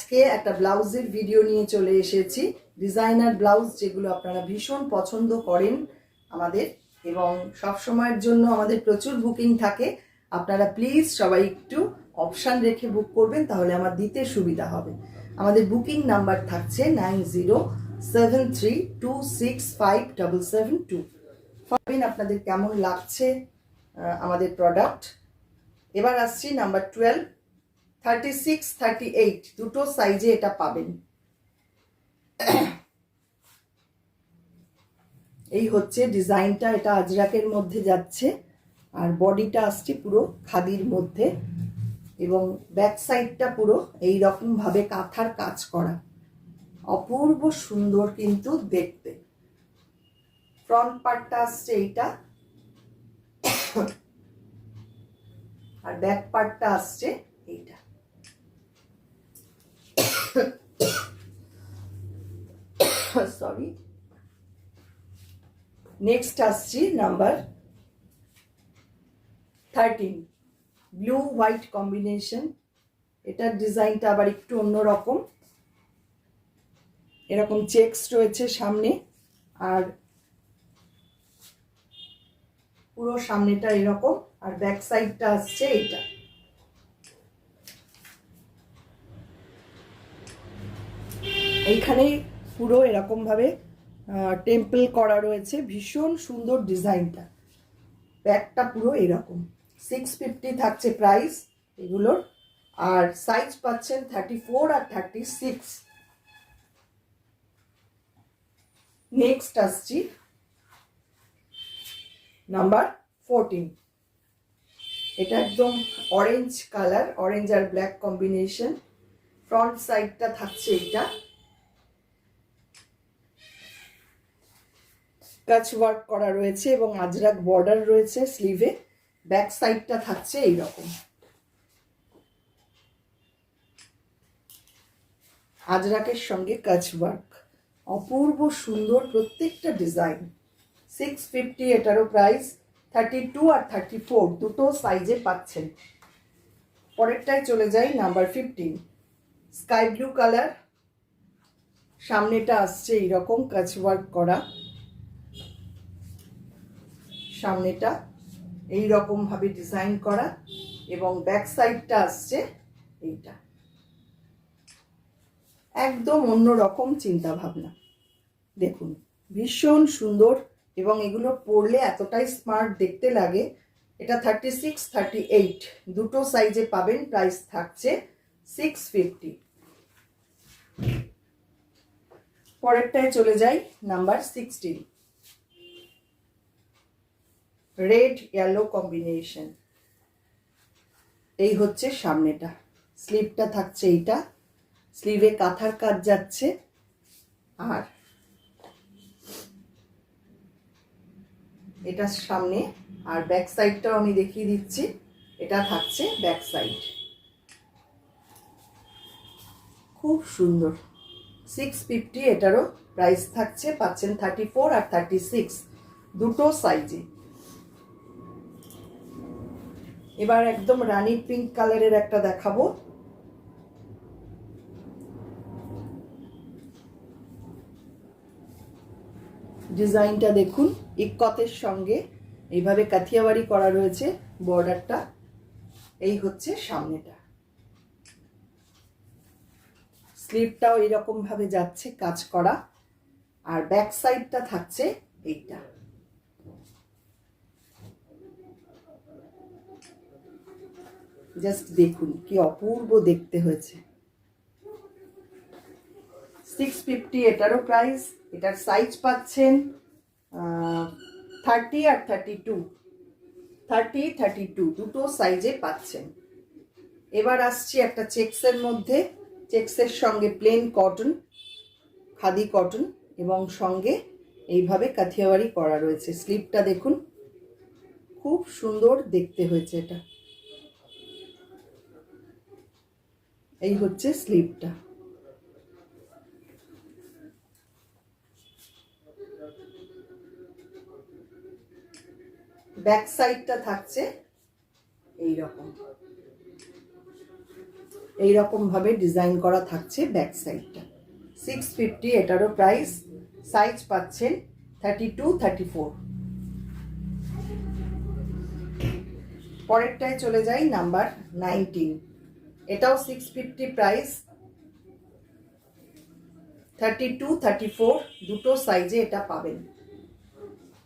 আজকে একটা ব্লাউজের ভিডিও নিয়ে চলে এসেছি। ডিজাইনার ব্লাউজ যেগুলো আপনারা ভীষণ পছন্দ করেন আমাদের, এবং সব সময়ের জন্য আমাদের প্রচুর বুকিং থাকে। আপনারা প্লিজ সবাই একটু অপশান রেখে বুক করবেন, তাহলে আমার দিতে সুবিধা হবে। আমাদের বুকিং নাম্বার থাকছে 9073265772। আপনাদের কেমন লাগছে আমাদের প্রোডাক্ট। এবার আসছি নাম্বার 12, 36, 38 দুটো সাইজে এটা পাবেন। এই হচ্ছে ডিজাইনটা, এটা আজরাকের মধ্যে যাচ্ছে, আর বডিটা আসছে পুরো খাদির মধ্যে, এবং ব্যাক সাইডটা পুরো এই রকম ভাবে কাঁথার কাজ করা, অপূর্ব সুন্দর কিন্তু দেখতে। ফ্রন্ট পার্টটা আসছে এইটা, আর ব্যাক পার্টটা আসছে এইটা। সরি। নেক্সট আসছি নাম্বার 13, ব্লু হোয়াইট কম্বিনেশন। এটার ডিজাইনটা আবার একটু অন্যরকম, এরকম চেকস রয়েছে সামনে, আর পুরো সামনেটা এরকম, আর ব্যাক সাইডটা আসছে এইটা। এইখানে পুরো এরকম ভাবে টেম্পল করা রয়েছে, ভীষণ সুন্দর ডিজাইনটা। ব্যাকটা পুরো এরকম। 650 থাকছে প্রাইস এগুলোর, আর সাইজ পাচ্ছেন 34 আর 36। নেক্সট আসছি নাম্বার 14। এটা একদম অরেঞ্জ কালার, অরেঞ্জ আর ব্ল্যাক কম্বিনেশন। ফ্রন্ট সাইডটা থাকছে এটা, কাচ ওয়ার্ক করা রয়েছে এবং আজরাক বর্ডার রয়েছে স্লিভে। ব্যাক সাইডটা থাকছে এইরকম, আজরাকের সঙ্গে কাচ ওয়ার্ক, অপূর্ব সুন্দর প্রত্যেকটা ডিজাইন। 650 এটারও প্রাইস। 32 আর 34 দুটো সাইজে পাচ্ছেন। পরেরটায় চলে যাই, নাম্বার 15, স্কাই ব্লু কালার। সামনেটা আসছে এইরকম কাচ ওয়ার্ক করা, সামনেটা এইরকম ভাবে ডিজাইন করা, এবং ব্যাক সাইডটা আসছে এইটা। একদম অন্যরকম চিন্তা ভাবনা, দেখুন ভীষণ সুন্দর, এবং এগুলো পরলে এতটাই স্মার্ট দেখতে লাগে। এটা 36, 38 দুটো সাইজে পাবেন। প্রাইস থাকছে 650। পরেরটায় চলে যাই, নাম্বার 16, রেড ইয়েলো কম্বিনেশন। এই হচ্ছে সামনেটা, স্লিভটা থাকছে এইটা, স্লিভে কাঁথার কাজ যাচ্ছে, আর এটা সামনে, আর ব্যাক সাইডটাও আমি দেখিয়ে দিচ্ছি। এটা থাকছে ব্যাক সাইড, খুব সুন্দর। 650 এটারও প্রাইস থাকছে, পাচ্ছেন 34 আর 36 দুটো সাইজে। এবার একদম রানী পিঙ্ক কালারের একটা দেখাবো। ডিজাইনটা দেখুন, ইক্কতের সঙ্গে এইভাবে কাথিয়াবাড়ি করা রয়েছে বর্ডারটা। এই হচ্ছে সামনেটা, স্লিভটাও এরকম ভাবে যাচ্ছে কাজ করা, আর ব্যাক সাইডটা থাকছে এইটা। জাস্ট দেখুন কি অপূর্ব দেখতে হয়েছে। 650 এটারও প্রাইস। এটার সাইজ পাচ্ছেন 30 আর 32, 30, 32 দুটো সাইজে পাচ্ছেন। এবার আসছি একটা চেক্সের মধ্যে, চেক্সের সঙ্গে প্লেন কটন, খাদি কটন, এবং সঙ্গে এইভাবে কাথিয়াবাড়ি করা রয়েছে। স্লিভটা দেখুন, খুব সুন্দর দেখতে হয়েছে এটা। এই হচ্ছে স্লিভটা। ব্যাক সাইডটা থাকছে এইরকম। এইরকমভাবে ডিজাইন করা থাকছে ব্যাক সাইডটা। 650 এটারও প্রাইস। সাইজ পাচ্ছেন 32, 34। পরেরটায় চলে যাই, নাম্বার 19। এটাও 650 প্রাইস। 32, 34 দুটো সাইজে এটা পাবেন।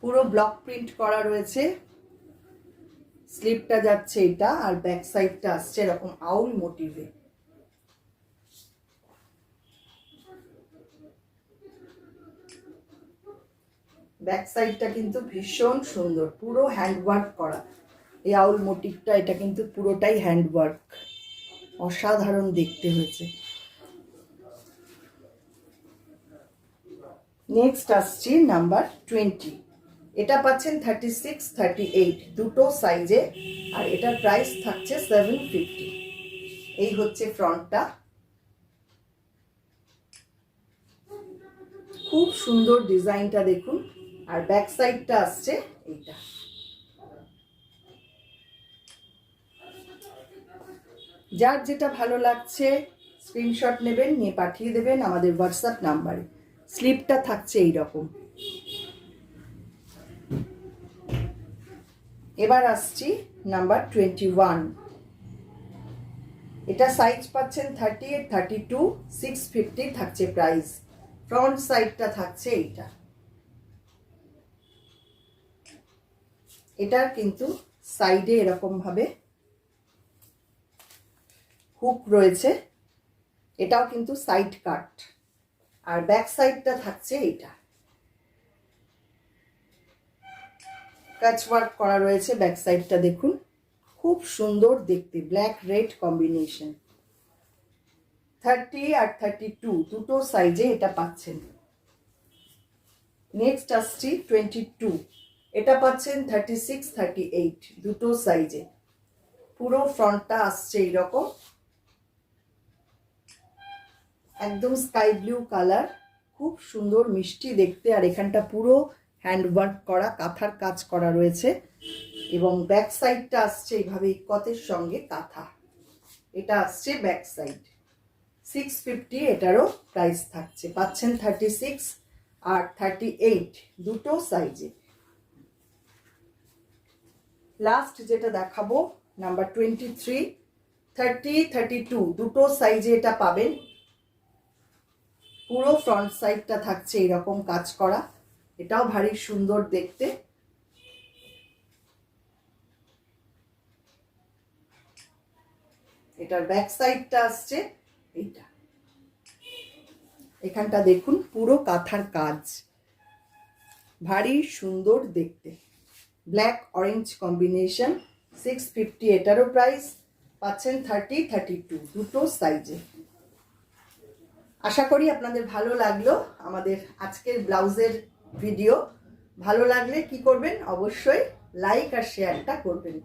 পুরো ব্লক প্রিন্ট করা রয়েছে। স্লিপটা যাচ্ছে এটা, আর ব্যাক সাইডটা আসছে এরকম আউল মোটিভে। ব্যাক সাইডটা কিন্তু ভীষণ সুন্দর, পুরো হ্যান্ডওয়ার্ক করা। এই আউল মোটিভটা এটা কিন্তু পুরোটাই হ্যান্ডওয়ার্ক, অসাধারণ দেখতে হয়েছে। নেক্সট আসছি নাম্বার 20। এটা পাচ্ছেন 36, 38 দুটো সাইজে, আর এটার প্রাইস থাকছে 750। এই হচ্ছে ফ্রন্টটা, খুব সুন্দর ডিজাইনটা দেখুন। আর ব্যাক সাইডটা আসছে এইটা। যার যেটা ভালো লাগছে স্ক্রিনশট নেবেন, নিয়ে পাঠিয়ে দেবেন আমাদের হোয়াটসঅ্যাপ নাম্বারে। স্লিপটা থাকছে এইরকম। এবার আসছি নাম্বার 21। এটা সাইজ পাচ্ছেন 38, 32, 650 থাকছে প্রাইস। ফ্রন্ট সাইডটা থাকছে এইটা। এটার কিন্তু সাইডে এরকম ভাবে হুক রয়েছে, এটাও কিন্তু সাইড কাট। আর ব্যাক সাইডটা থাকছে এইটা। কাচ ওয়ার্ক করা রয়েছে ব্যাক সাইডটা দেখুন, খুব সুন্দর দেখতে, ব্ল্যাক রেড কম্বিনেশন। 30 আর 32 দুটো সাইজে এটা পাচ্ছেন। নেক্সট আসছি 22। এটা পাচ্ছেন 36, 38 দুটো সাইজে। পুরো ফ্রন্টটা আসছে এইরকম, একদম স্কাই ব্লু কালার, খুব সুন্দর মিষ্টি দেখতে। আর এখানটা পুরো হ্যান্ডওয়ার্ক করা, কাঁথার কাজ করা রয়েছে। এবং ব্যাক সাইডটা আসছে এইভাবে ইকতের সঙ্গে কাঁথা। এটা আসছে ব্যাক সাইড। 650 এটারও প্রাইস থাকছে। পাচ্ছেন 36 আর 38 দুটো সাইজে। লাস্ট যেটা দেখাবো নাম্বার 23। 30, 32 দুটো সাইজে এটা পাবেন। পুরো ফ্রন্ট সাইডটা থাকছে এরকম কাজ করা, এটাও ভারী সুন্দর দেখতে। এটার ব্যাক সাইডটা আসছে এইটা। এখানটা দেখুন পুরো কাঁথার কাজ, ভারী সুন্দর দেখতে। Black orange combination. 650 এটারও প্রাইস। পাচ্ছেন 30, 32 দুটো সাইজে। আশা করি আপনাদের ভালো লাগলো আমাদের আজকের ব্লাউজের ভিডিও। ভালো লাগলে কি করবেন, অবশ্যই লাইক আর শেয়ারটা করবেন।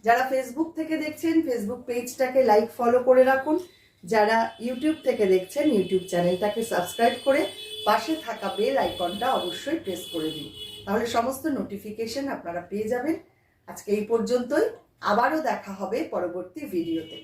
যারা ফেসবুক থেকে দেখছেন ফেসবুক পেজটাকে লাইক ফলো করে রাখুন। যারা ইউটিউব থেকে দেখছেন ইউটিউব চ্যানেলটাকে সাবস্ক্রাইব করে পাশে থাকা বেল আইকনটা অবশ্যই প্রেস করে দিন, তাহলে সমস্ত নোটিফিকেশন আপনারা পেয়ে যাবেন। আজকে এই পর্যন্তই, আবারও দেখা হবে পরবর্তী ভিডিওতে।